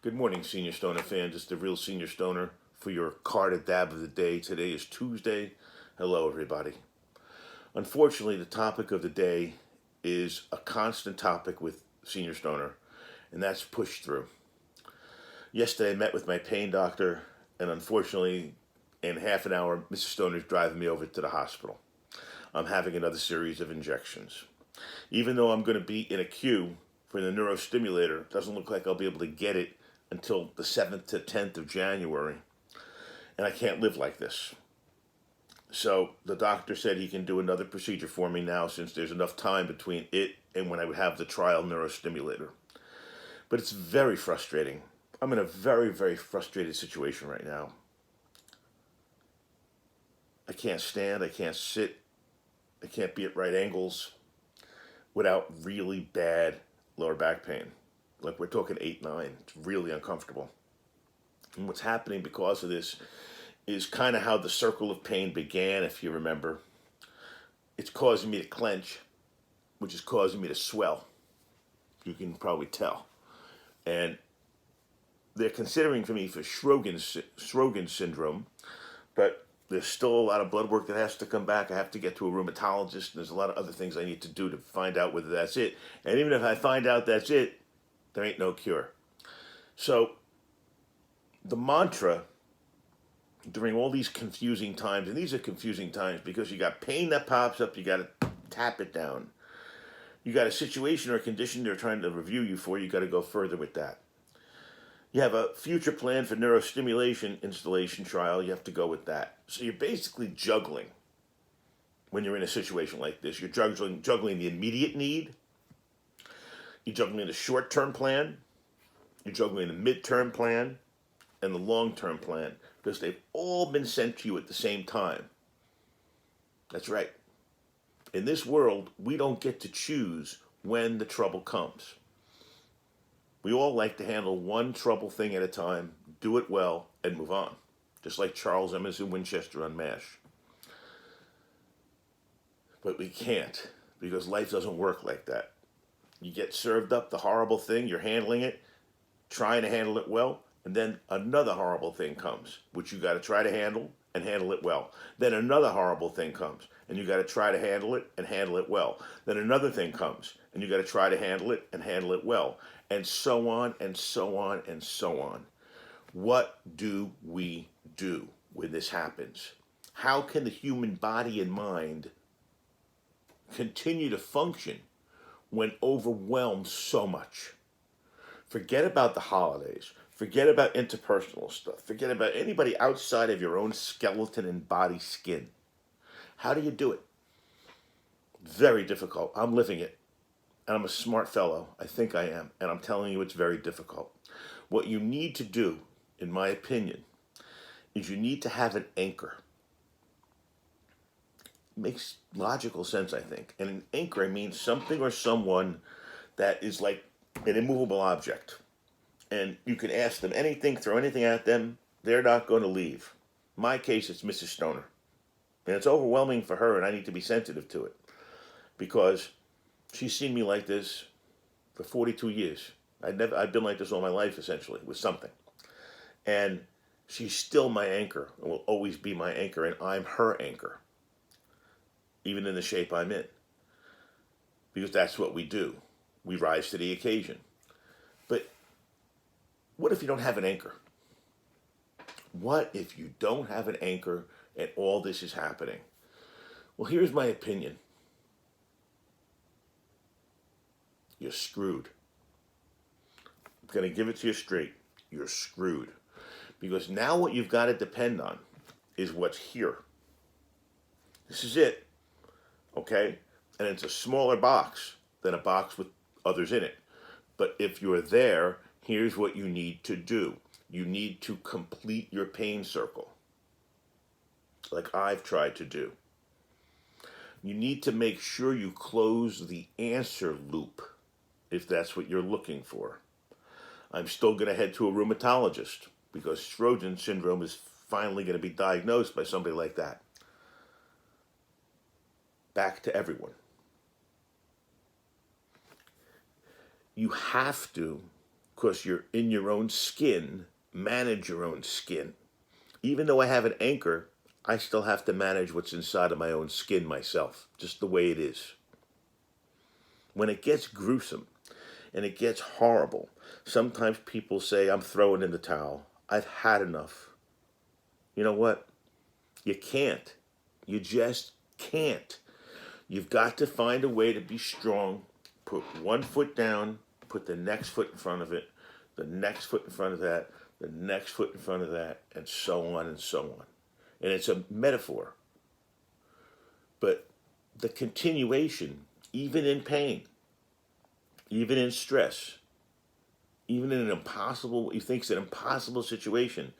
Good morning, Senior Stoner fans. It's the real Senior Stoner for your card at dab of the day. Today is Tuesday. Hello, everybody. Unfortunately, the topic of the day is a constant topic with Senior Stoner, and that's push through. Yesterday, I met with my pain doctor, and unfortunately, in half an hour, Mrs. Stoner's driving me over to the hospital. I'm having another series of injections. Even though I'm going to be in a queue for the neurostimulator, it doesn't look like I'll be able to get it until the 7th to 10th of January. And I can't live like this. So the doctor said he can do another procedure for me now since there's enough time between it and when I would have the trial neurostimulator. But it's very frustrating. I'm in a very, very frustrated situation right now. I can't stand, I can't sit, I can't be at right angles without really bad lower back pain. Like we're talking 8, 9. It's really uncomfortable. And what's happening because of this is kind of how the circle of pain began, if you remember. It's causing me to clench, which is causing me to swell. You can probably tell. And they're considering for me for Sjogren's syndrome, but there's still a lot of blood work that has to come back. I have to get to a rheumatologist, and there's a lot of other things I need to do to find out whether that's it. And even if I find out that's it, there ain't no cure. So the mantra during all these confusing times, and these are confusing times because you got pain that pops up, you got to tap it down. You got a situation or a condition they're trying to review you for, you got to go further with that. You have a future plan for neurostimulation installation trial, you have to go with that. So you're basically juggling when you're in a situation like this. You're juggling the immediate need, you're juggling the short-term plan, you're juggling the mid-term plan, and the long-term plan, because they've all been sent to you at the same time. That's right. In this world, we don't get to choose when the trouble comes. We all like to handle one trouble thing at a time, do it well, and move on. Just like Charles Emerson Winchester on MASH. But we can't, because life doesn't work like that. You get served up the horrible thing, you're handling it, trying to handle it well, and then another horrible thing comes, which you got to try to handle and handle it well. Then another horrible thing comes, and you got to try to handle it and handle it well. Then another thing comes, and you got to try to handle it and handle it well. And so on and so on and so on. What do we do when this happens? How can the human body and mind continue to function when overwhelmed so much? Forget about the holidays. Forget about interpersonal stuff. Forget about anybody outside of your own skeleton and body skin. How do you do it? Very difficult. I'm living it. And I'm a smart fellow. I think I am. And I'm telling you it's very difficult. What you need to do, in my opinion, is you need to have an anchor. It makes logical sense, I think. And an anchor means something or someone that is like an immovable object. And you can ask them anything, throw anything at them, they're not going to leave. In my case, it's Mrs. Stoner. And it's overwhelming for her, and I need to be sensitive to it. Because she's seen me like this for 42 years. I've been like this all my life, essentially, with something. And she's still my anchor, and will always be my anchor, and I'm her anchor. Even in the shape I'm in. Because that's what we do. We rise to the occasion. But what if you don't have an anchor? What if you don't have an anchor and all this is happening? Well, here's my opinion. You're screwed. I'm going to give it to you straight. You're screwed. Because now what you've got to depend on is what's here. This is it. Okay? And it's a smaller box than a box with others in it. But if you're there, here's what you need to do. You need to complete your pain circle, like I've tried to do. You need to make sure you close the answer loop, if that's what you're looking for. I'm still going to head to a rheumatologist, because Sjogren's syndrome is finally going to be diagnosed by somebody like that. Back to everyone. You have to because you're in your own skin, manage your own skin. Even though I have an anchor, I still have to manage what's inside of my own skin myself, just the way it is. When it gets gruesome and it gets horrible, sometimes people say, I'm throwing in the towel. I've had enough. You know what? You can't. You just can't. You've got to find a way to be strong, put one foot down, put the next foot in front of it, the next foot in front of that, the next foot in front of that, and so on and so on. And it's a metaphor. But the continuation, even in pain, even in stress, even in an impossible, he thinks an impossible situation,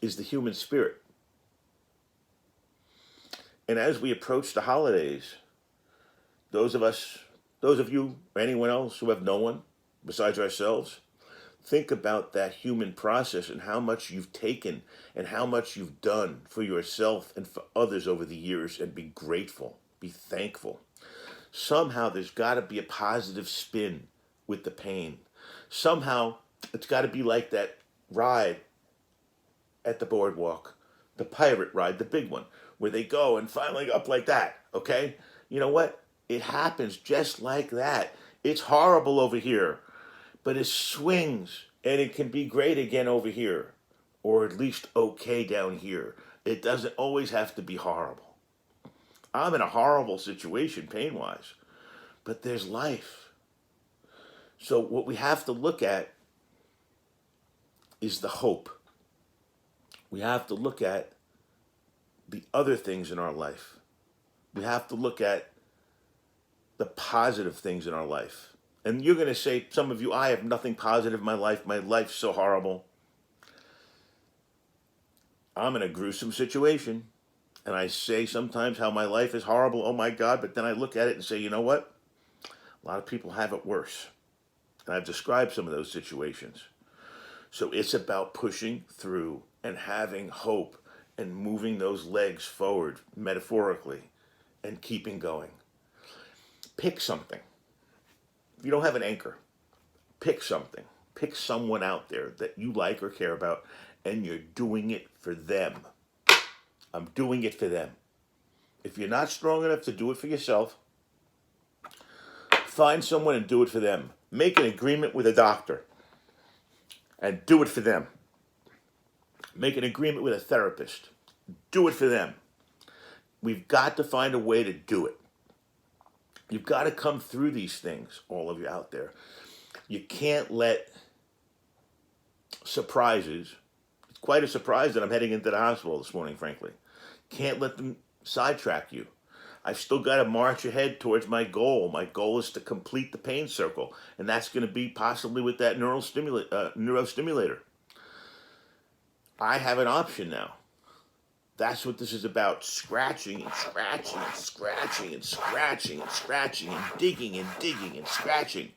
is the human spirit. And as we approach the holidays, those of you, or anyone else who have no one besides ourselves, think about that human process and how much you've taken and how much you've done for yourself and for others over the years, and be grateful, be thankful. Somehow there's got to be a positive spin with the pain. Somehow it's got to be like that ride at the boardwalk, the pirate ride, the big one, where they go and finally up like that, okay? You know what? It happens just like that. It's horrible over here, but it swings and it can be great again over here, or at least okay down here. It doesn't always have to be horrible. I'm in a horrible situation pain-wise, but there's life. So what we have to look at is the hope. We have to look at the other things in our life. We have to look at the positive things in our life. And you're going to say, some of you, I have nothing positive in my life. My life's so horrible. I'm in a gruesome situation. And I say sometimes how my life is horrible. Oh my God. But then I look at it and say, you know what? A lot of people have it worse. And I've described some of those situations. So it's about pushing through and having hope and moving those legs forward, metaphorically, and keeping going. Pick something. If you don't have an anchor, pick something. Pick someone out there that you like or care about, and you're doing it for them. I'm doing it for them. If you're not strong enough to do it for yourself, find someone and do it for them. Make an agreement with a doctor and do it for them. Make an agreement with a therapist. Do it for them. We've got to find a way to do it. You've got to come through these things, all of you out there. You can't let surprises, it's quite a surprise that I'm heading into the hospital this morning, frankly. Can't let them sidetrack you. I've still got to march ahead towards my goal. My goal is to complete the pain circle, and that's going to be possibly with that neurostimulator. I have an option now. That's what this is about. Scratching and scratching and scratching and scratching and scratching and digging and scratching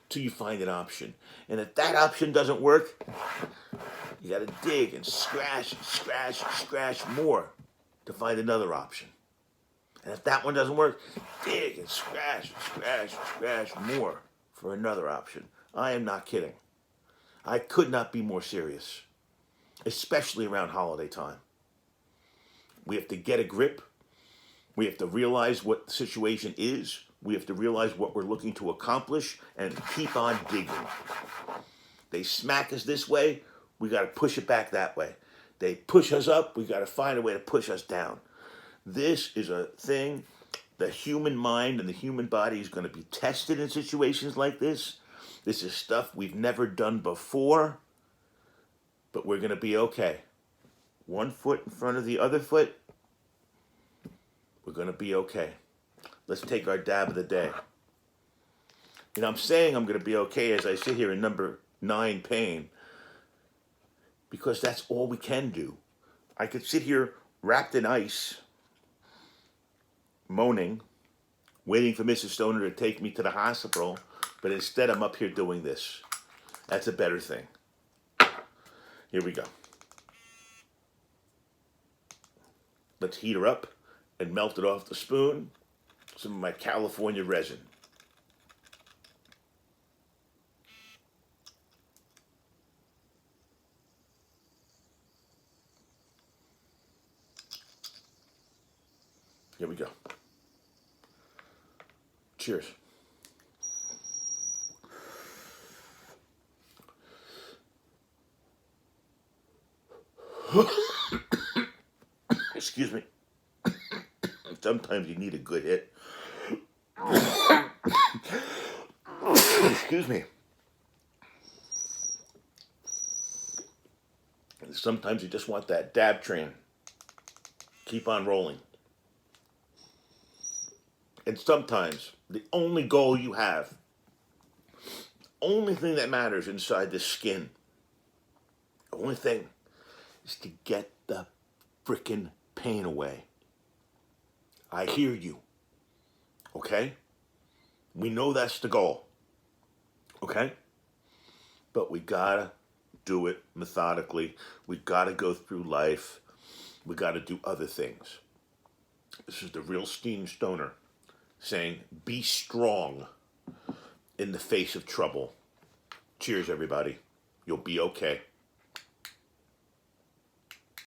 till you find an option. And if that option doesn't work, you got to dig and scratch and scratch and scratch more to find another option. And if that one doesn't work, dig and scratch and scratch and scratch more for another option. I am not kidding. I could not be more serious, especially around holiday time. We have to get a grip. We have to realize what the situation is. We have to realize what we're looking to accomplish and keep on digging. They smack us this way, we got to push it back that way. They push us up, we got to find a way to push us down. This is a thing, the human mind and the human body is going to be tested in situations like this. This is stuff we've never done before, but we're going to be okay. One foot in front of the other foot, we're going to be okay. Let's take our dab of the day. And I'm saying I'm going to be okay as I sit here in number 9 pain, because that's all we can do. I could sit here wrapped in ice, moaning, waiting for Mrs. Stoner to take me to the hospital, but instead I'm up here doing this. That's a better thing. Here we go. Let's heat her up and melt it off the spoon. Some of my California resin. Here we go. Cheers. Excuse me. Sometimes you need a good hit. Excuse me. Sometimes you just want that dab train. Keep on rolling. And sometimes the only goal you have, only thing that matters inside this skin, the only thing is to get the frickin' pain away. I hear you. Okay? We know that's the goal. Okay? But we gotta do it methodically. We gotta go through life. We gotta do other things. This is the real Steam Stoner saying, be strong in the face of trouble. Cheers, everybody. You'll be okay.